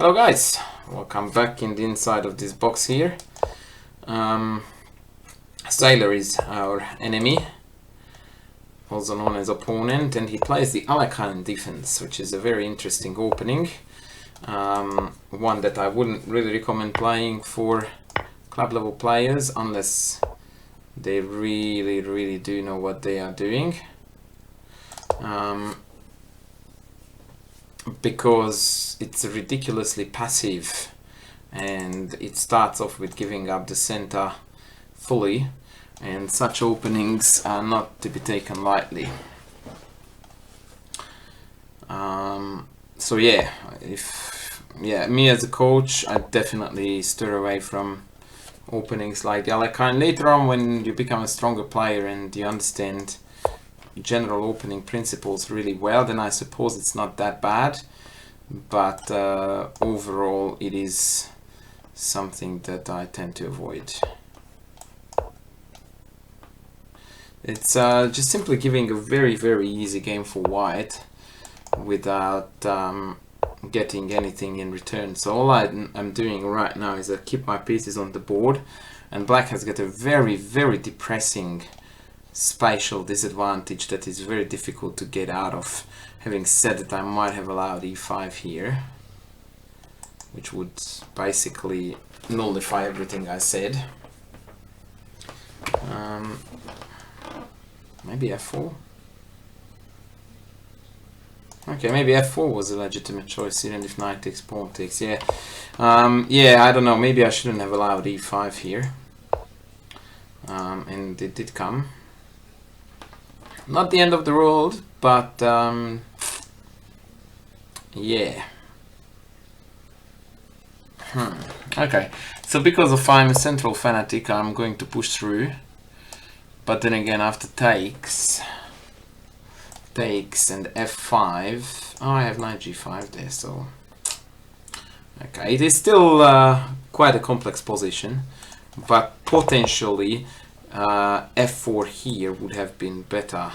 Hello guys, welcome back in the inside of this box here. Sailor is our enemy, also known as opponent, and he plays the Alekhine defense, which is a very interesting opening. One that I wouldn't really recommend playing for club level players unless they really do know what they are doing. Because it's ridiculously passive and it starts off with giving up the center fully, and such openings are not to be taken lightly. So yeah, me as a coach, I definitely steer away from openings like the Alekhine. Later on, when you become a stronger player and you understand general opening principles really well, then I suppose it's not that bad, but overall it is something that I tend to avoid. It's just simply giving a very easy game for white without getting anything in return. So all I'm doing right now is I keep my pieces on the board, and black has got a very depressing spatial disadvantage that is very difficult to get out of. Having said that, I might have allowed e5 here, which would basically nullify everything I said. Maybe f4. Okay, maybe f4 was a legitimate choice, even if knight takes, pawn takes. Yeah, I don't know. Maybe I shouldn't have allowed e5 here, and it did come. Not the end of the world, but yeah. Okay, so because of I'm a central fanatic, I'm going to push through. But then again, after takes and f5, oh, I have knight g5 there, so okay, it is still quite a complex position, but potentially f4 here would have been better,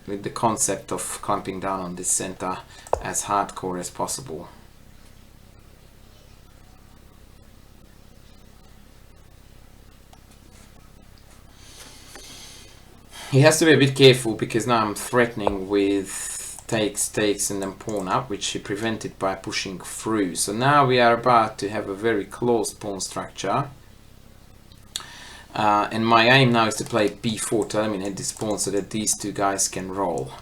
with the concept of clamping down on this center as hardcore as possible. He has to be a bit careful because now I'm threatening with takes and then pawn up, which he prevented by pushing through. So now we are about to have a very closed pawn structure. And my aim now is to play b4 to eliminate this pawn so that these two guys can roll.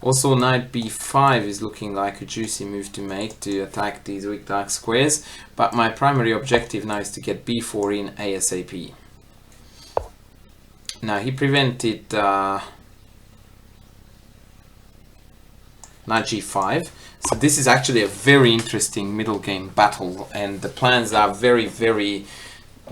Also, knight b5 is looking like a juicy move to make to attack these weak dark squares, but my primary objective now is to get b4 in ASAP. Now he prevented knight g5, so this is actually a very interesting middle game battle, and the plans are very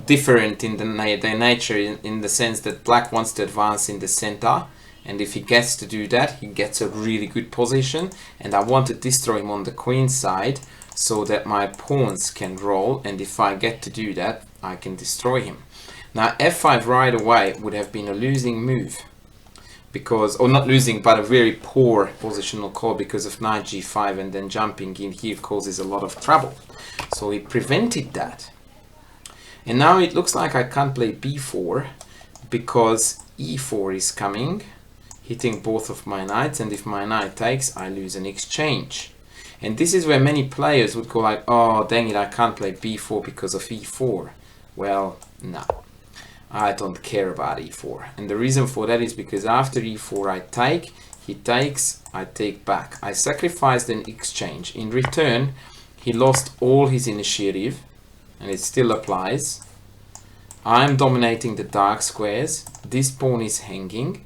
different in their nature, in the sense that black wants to advance in the center, and if he gets to do that, he gets a really good position, and I want to destroy him on the queen side so that my pawns can roll, and if I get to do that, I can destroy him. Now f5 right away would have been a losing move, because, or not losing, but a very poor positional call, because of knight g5, and then jumping in here causes a lot of trouble. So he prevented that. And now it looks like I can't play b4 because e4 is coming, hitting both of my knights, and if my knight takes, I lose an exchange. And this is where many players would go like, oh dang it, I can't play b4 because of e4. Well, no, I don't care about e4. And the reason for that is because after e4 I take, he takes, I take back. I sacrificed an exchange. In return, he lost all his initiative, and it still applies. I'm dominating the dark squares. This pawn is hanging,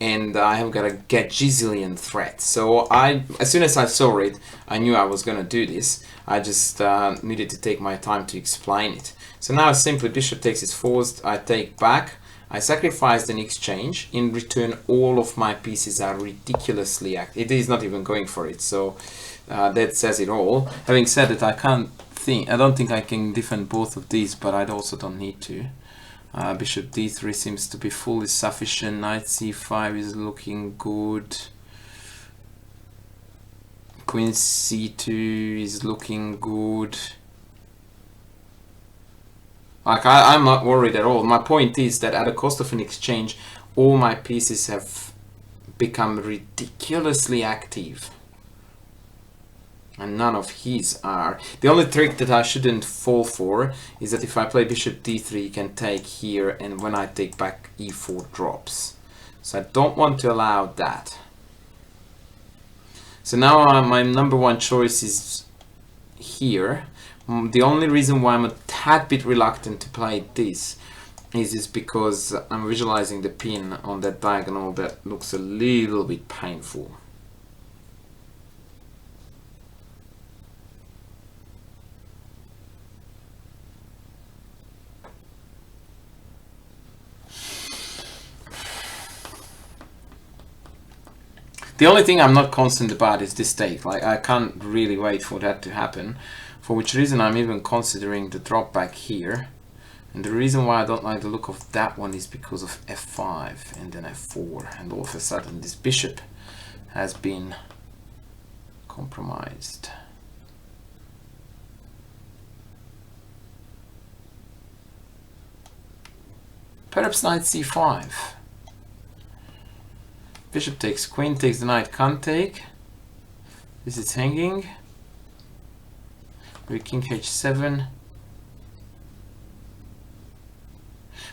and I have got a gazillion threats. So as soon as I saw it, I knew I was going to do this. I just needed to take my time to explain it. So now simply bishop takes is forced. I take back. I sacrificed an exchange. In return, all of my pieces are ridiculously active. It is not even going for it. So that says it all. Having said that, I don't think I can defend both of these, but I also don't need to. Bishop d3 seems to be fully sufficient. Knight c5 is looking good. Queen c2 is looking good. Like, I'm not worried at all. My point is that at the cost of an exchange, all my pieces have become ridiculously active. And none of his are. The only trick that I shouldn't fall for is that if I play bishop d3, you can take here, and when I take back, e4 drops. So I don't want to allow that. So now my number one choice is here. The only reason why I'm a tad bit reluctant to play this is because I'm visualizing the pin on that diagonal that looks a little bit painful. The only thing I'm not concerned about is this take. Like, I can't really wait for that to happen, for which reason I'm even considering the drop back here. And the reason why I don't like the look of that one is because of f5 and then f4, and all of a sudden this bishop has been compromised. Perhaps knight c5. Bishop takes, queen takes, the knight can't take. This is hanging. With king h7.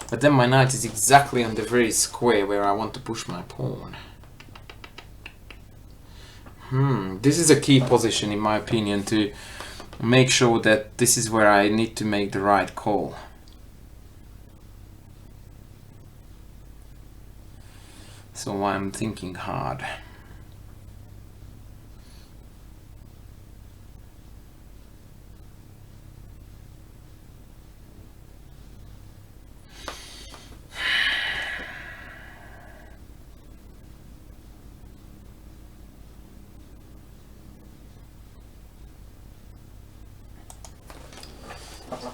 But then my knight is exactly on the very square where I want to push my pawn. This is a key position in my opinion to make sure that this is where I need to make the right call. So I'm thinking hard.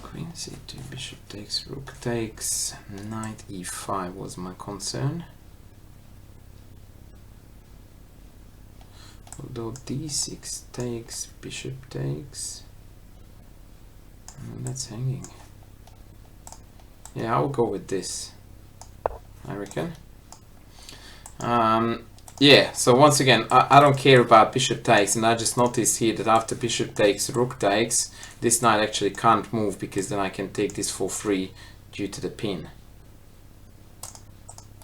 Queen c2, bishop takes, rook takes, knight e5 was my concern. Although d6 takes, bishop takes, that's hanging. Yeah, I'll go with this, I reckon. Yeah, so once again, I don't care about bishop takes, and I just noticed here that after bishop takes, rook takes, this knight actually can't move because then I can take this for free due to the pin.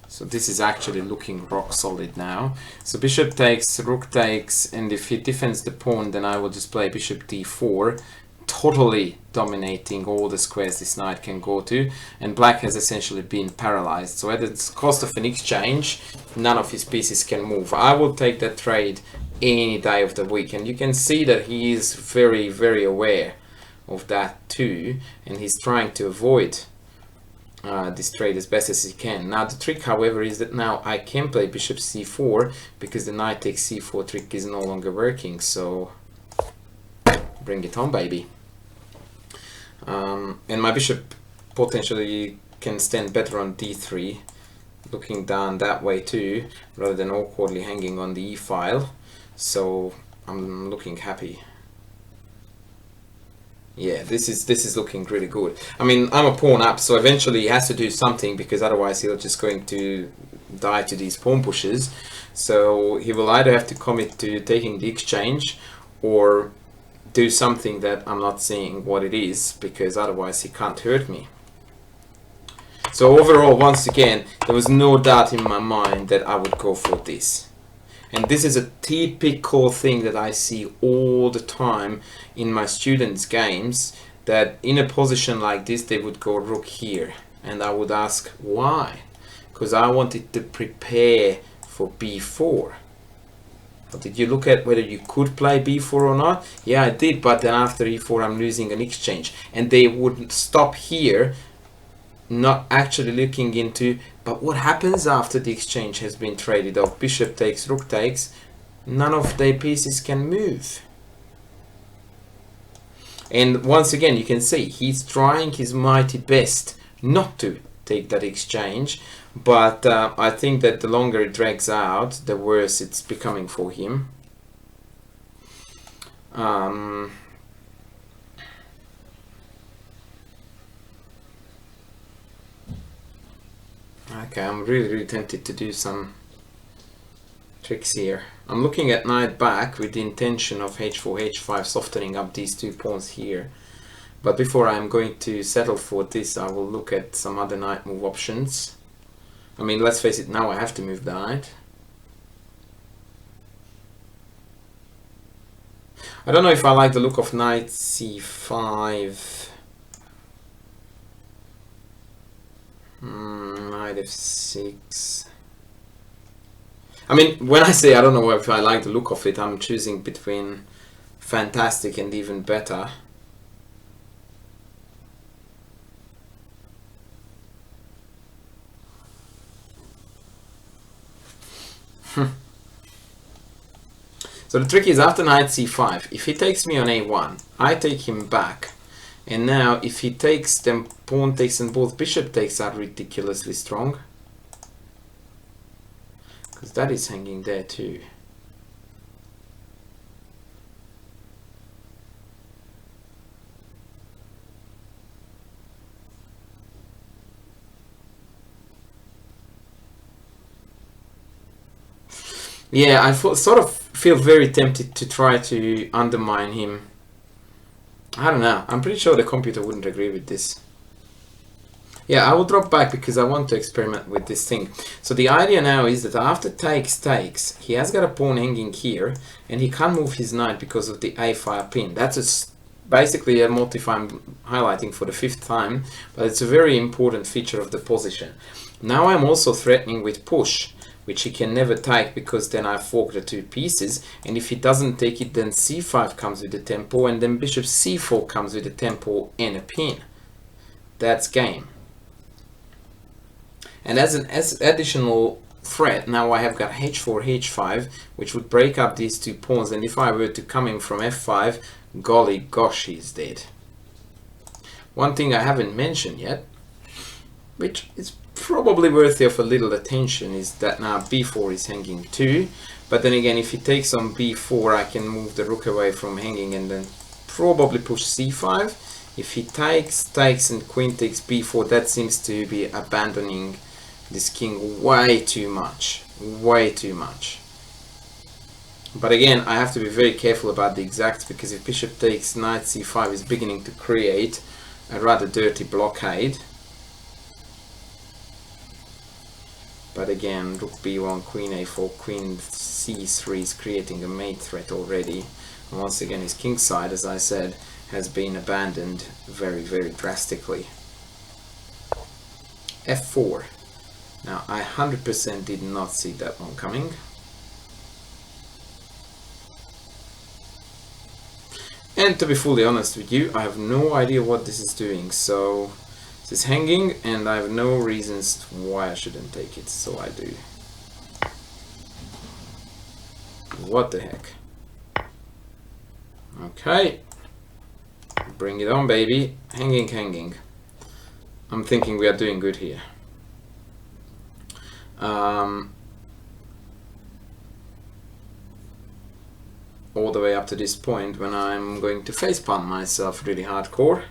So this is actually looking rock solid now. So bishop takes, rook takes, and if he defends the pawn, then I will just play bishop d4, totally dominating all the squares this knight can go to, and black has essentially been paralyzed. So at the cost of an exchange, none of his pieces can move. I will take that trade any day of the week, and you can see that he is very, very aware of that too, and he's trying to avoid this trade as best as he can. Now the trick, however, is that now I can play bishop c4 because the knight takes c4 trick is no longer working. So bring it on, baby. And my bishop potentially can stand better on d3, looking down that way too, rather than awkwardly hanging on the e file. So I'm looking happy. Yeah, this is looking really good. I mean, I'm a pawn up, so eventually he has to do something because otherwise he'll just going to die to these pawn pushes. So he will either have to commit to taking the exchange or do something that I'm not seeing what it is, because otherwise he can't hurt me. So overall, once again, there was no doubt in my mind that I would go for this. And this is a typical thing that I see all the time in my students' games, that in a position like this they would go rook here, and I would ask why? Because I wanted to prepare for b4. But did you look at whether you could play b4 or not? Yeah, I did, but then after e4 I'm losing an exchange, and they would stop here, not actually looking into, but what happens after the exchange has been traded off? Bishop takes, rook takes, none of their pieces can move. And once again, you can see he's trying his mighty best not to take that exchange, but I think that the longer it drags out, the worse it's becoming for him. Um, okay, I'm really tempted to do some tricks here. I'm looking at knight back with the intention of h4, h5, softening up these 2 pawns here. But before I'm going to settle for this, I will look at some other knight move options. I mean, let's face it, now I have to move the knight. I don't know if I like the look of knight c5. Knight f6. I mean, when I say I don't know if I like the look of it, I'm choosing between fantastic and even better. So the trick is after knight c5, if he takes me on a1, I take him back. And now if he takes, then pawn takes and both bishop takes are ridiculously strong. Because that is hanging there too. Yeah, I sort of feel very tempted to try to undermine him. I don't know. I'm pretty sure the computer wouldn't agree with this. Yeah, I will drop back because I want to experiment with this thing. So the idea now is that after takes, he has got a pawn hanging here, and he can't move his knight because of the a5 pin. That's basically a motif I'm highlighting for the 5th time, but it's a very important feature of the position. Now I'm also threatening with push, which he can never take because then I fork the 2 pieces, and if he doesn't take it, then c5 comes with the tempo, and then bishop c4 comes with the tempo and a pin. That's game. And as an additional threat, now I have got h4, h5, which would break up these 2 pawns, and if I were to come in from f5, golly gosh, he's dead. One thing I haven't mentioned yet, which is probably worthy of a little attention, is that now b4 is hanging too, but then again, if he takes on b4, I can move the rook away from hanging and then probably push c5. If he takes and queen takes b4, that seems to be abandoning this king way too much. But again, I have to be very careful about the exacts, because if bishop takes, knight c5 is beginning to create a rather dirty blockade. But again, rook b1, queen a4, queen c3 is creating a mate threat already. And once again, his king side, as I said, has been abandoned very drastically. f4. Now, I 100% did not see that one coming. And to be fully honest with you, I have no idea what this is doing. So this is hanging, and I have no reasons why I shouldn't take it, so I do. What the heck? Okay. Bring it on, baby. Hanging. I'm thinking we are doing good here. All the way up to this point when I'm going to facepalm myself really hardcore,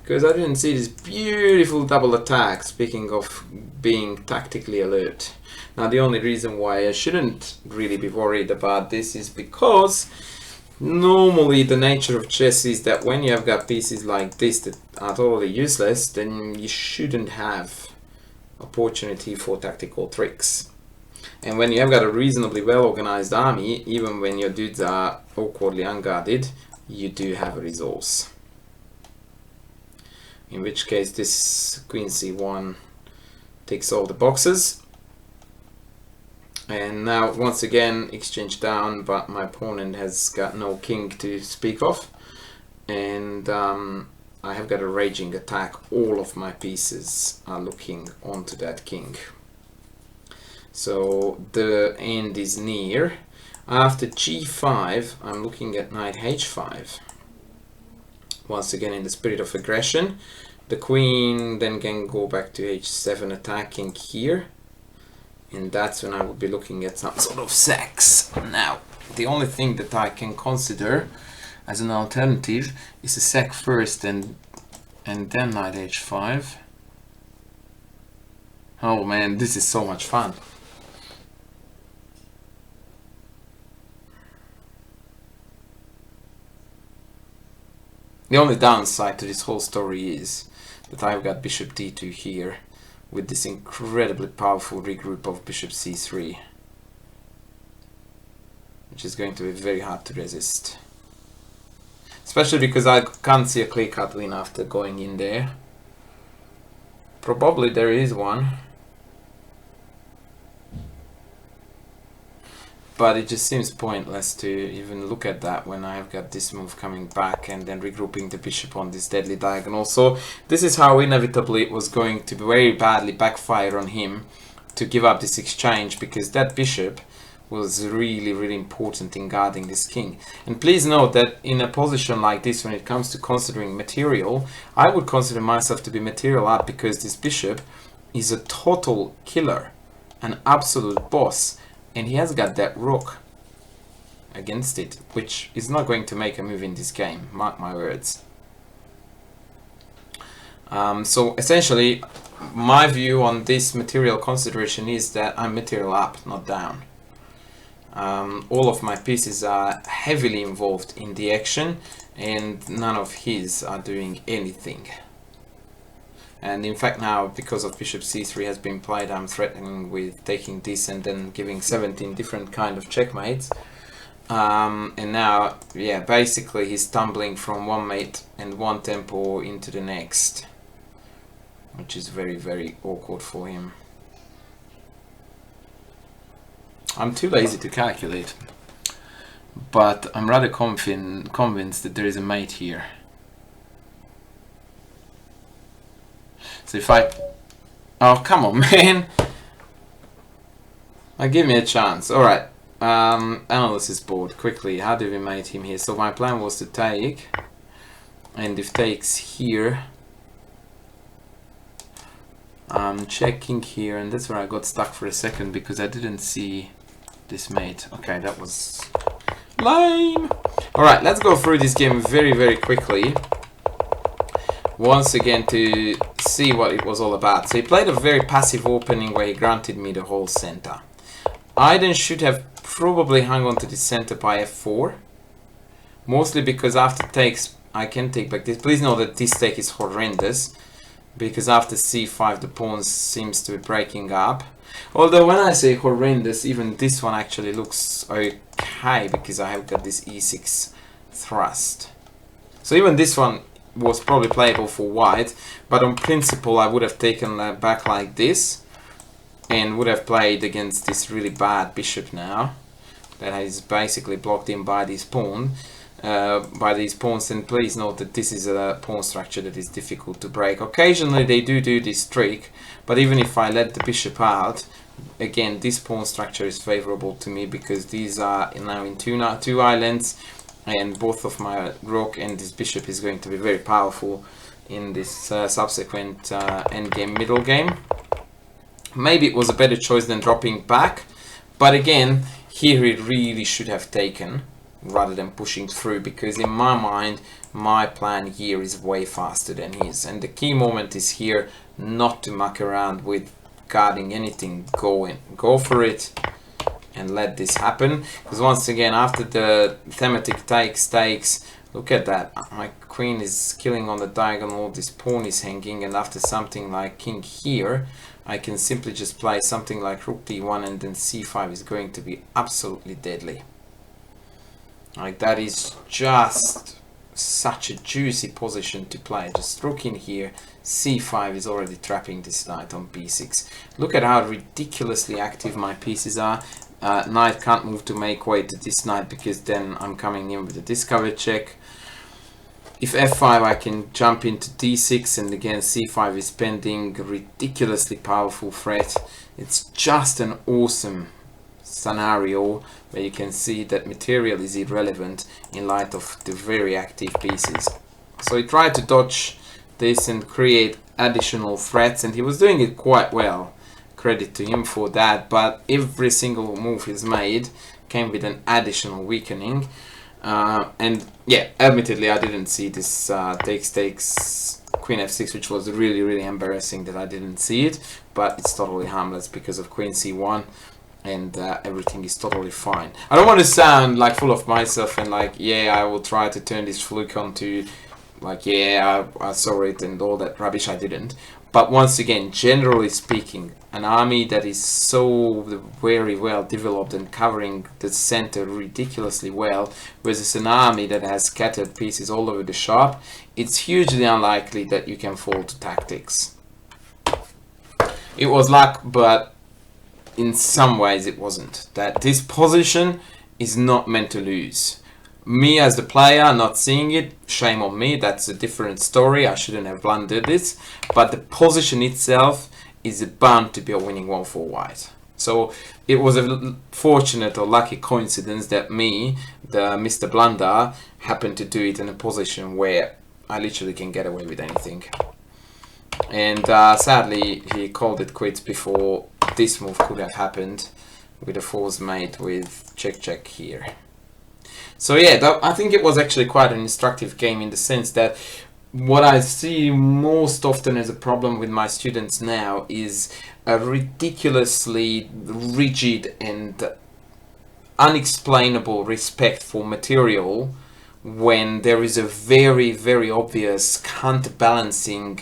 because I didn't see this beautiful double attack, speaking of being tactically alert. Now the only reason why I shouldn't really be worried about this is because normally the nature of chess is that when you have got pieces like this that are totally useless, then you shouldn't have opportunity for tactical tricks. And when you have got a reasonably well organized army, even when your dudes are awkwardly unguarded, you do have a resource. In which case this queen c1 ticks all the boxes. And now once again exchange down, but my opponent has got no king to speak of, and I have got a raging attack. All of my pieces are looking onto that king, so the end is near. After g5 I'm looking at knight h5, once again in the spirit of aggression. The queen then can go back to h7 attacking here, and that's when I would be looking at some sort of sex. Now, The only thing that I can consider as an alternative is a sack first and then knight h5. Oh man, this is so much fun. The only downside to this whole story is that I've got bishop d2 here with this incredibly powerful regroup of bishop c3, which is going to be very hard to resist. Especially because I can't see a clear-cut win after going in there. Probably there is one. But it just seems pointless to even look at that when I've got this move coming back and then regrouping the bishop on this deadly diagonal. So this is how inevitably it was going to very badly backfire on him to give up this exchange, because that bishop was really important in guarding this king. And please note that in a position like this, when it comes to considering material, I would consider myself to be material up, because this bishop is a total killer, an absolute boss. And he has got that rook against it, which is not going to make a move in this game, mark my words. So essentially, my view on this material consideration is that I'm material up, not down. All of my pieces are heavily involved in the action, and none of his are doing anything. And in fact now, because of bishop c3 has been played, I'm threatening with taking this and then giving 17 different kind of checkmates. And now, yeah, basically he's tumbling from one mate and one tempo into the next, which is very awkward for him. I'm too lazy to calculate, but I'm rather convinced that there is a mate here. So if I... Oh, come on, man! Give me a chance. Alright. Analysis board. Quickly, how do we mate him here? So my plan was to take. And if takes here... I'm checking here, and that's where I got stuck for a second because I didn't see this mate. Okay, that was lame! Alright, let's go through this game very quickly. Once again to see what it was all about. So he played a very passive opening where he granted me the whole center. I then should have probably hung on to the center by f4. Mostly because after takes I can take back this. Please note that this take is horrendous, because after c5 the pawn seems to be breaking up. Although when I say horrendous, even this one actually looks okay, because I have got this e6 thrust. So even this one was probably playable for white, but on principle I would have taken that back like this and would have played against this really bad bishop now that is basically blocked in by this pawn, by these pawns. And please note that this is a pawn structure that is difficult to break. Occasionally they do this trick, but even if I let the bishop out, again this pawn structure is favorable to me, because these are now in two islands, and both of my rook and this bishop is going to be very powerful in this subsequent endgame middle game. Maybe it was a better choice than dropping back, but again, here he really should have taken rather than pushing through, because in my mind, my plan here is way faster than his. And the key moment is here not to muck around with guarding anything. Go for it and let this happen, because once again, after the thematic takes, look at that, my queen is killing on the diagonal, this pawn is hanging, and after something like king here, I can simply just play something like rook d1, and then c5 is going to be absolutely deadly. Like, that is just such a juicy position to play. Just rook in here, c5 is already trapping this knight on b6. Look at how ridiculously active my pieces are. Knight can't move to make way to this knight, because then I'm coming in with a discover check. If f5, I can jump into d6, and again c5 is pending, ridiculously powerful threat. It's just an awesome scenario where you can see that material is irrelevant in light of the very active pieces. So he tried to dodge this and create additional threats, and he was doing it quite well. Credit to him for that, but every single move he's made came with an additional weakening. And yeah, admittedly I didn't see this takes queen f6, which was really, really embarrassing that I didn't see it, but it's totally harmless because of queen c1, and everything is totally fine. I don't want to sound like full of myself and like, yeah, I will try to turn this fluke onto like, yeah, I saw it and all that rubbish. I didn't. But once again, generally speaking, an army that is so very well developed and covering the center ridiculously well versus an army that has scattered pieces all over the shop, it's hugely unlikely that you can fall to tactics. It was luck, but in some ways it wasn't. That this position is not meant to lose. Me as the player not seeing it, shame on me, that's a different story. I shouldn't have blundered this, but the position itself is bound to be a winning one for white. So it was a fortunate or lucky coincidence that me, the Mr. Blunder, happened to do it in a position where I literally can get away with anything. And sadly he called it quits before this move could have happened with a force mate with check here. So yeah, I think it was actually quite an instructive game in the sense that what I see most often as a problem with my students now is a ridiculously rigid and unexplainable respect for material when there is a very, very obvious counterbalancing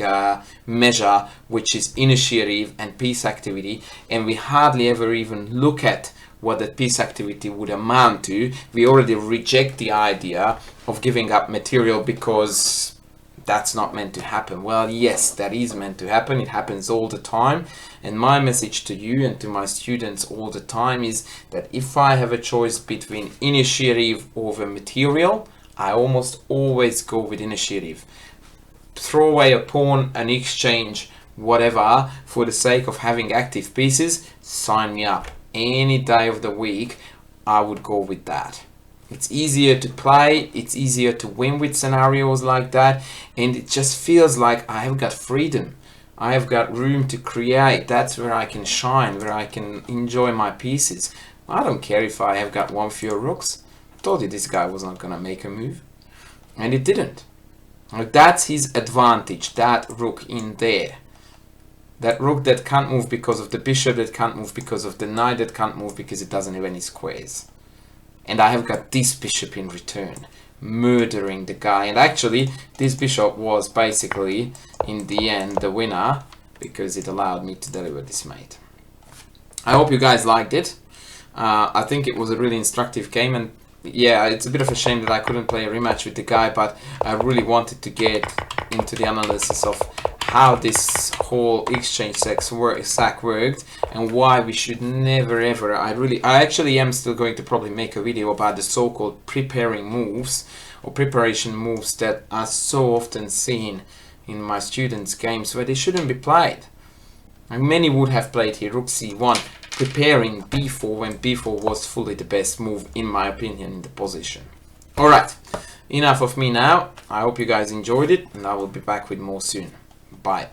measure, which is initiative and peace activity, and we hardly ever even look at what that peace activity would amount to. We already reject the idea of giving up material because that's not meant to happen. Well, yes, that is meant to happen. It happens all the time. And my message to you and to my students all the time is that if I have a choice between initiative over material, I almost always go with initiative. Throw away a pawn, an exchange, whatever, for the sake of having active pieces, sign me up. Any day of the week, I would go with that. It's easier to play, it's easier to win with scenarios like that, and it just feels like I have got freedom. I have got room to create. That's where I can shine, where I can enjoy my pieces. I don't care if I have got one fewer rooks. I told you this guy was not going to make a move, and it didn't. That's his advantage, that rook in there. That rook that can't move because of the bishop, that can't move because of the knight, that can't move because it doesn't have any squares. And I have got this bishop in return, murdering the guy. And actually, this bishop was basically, in the end, the winner, because it allowed me to deliver this mate. I hope you guys liked it. I think it was a really instructive game, and yeah, it's a bit of a shame that I couldn't play a rematch with the guy, but I really wanted to get into the analysis of how this whole exchange sack worked and why we should never ever, I actually am still going to probably make a video about the so-called preparing moves or preparation moves that are so often seen in my students' games where they shouldn't be played. And many would have played here rook c1, preparing b4 when b4 was fully the best move in my opinion in the position. Alright, enough of me now. I hope you guys enjoyed it, and I will be back with more soon. Bye.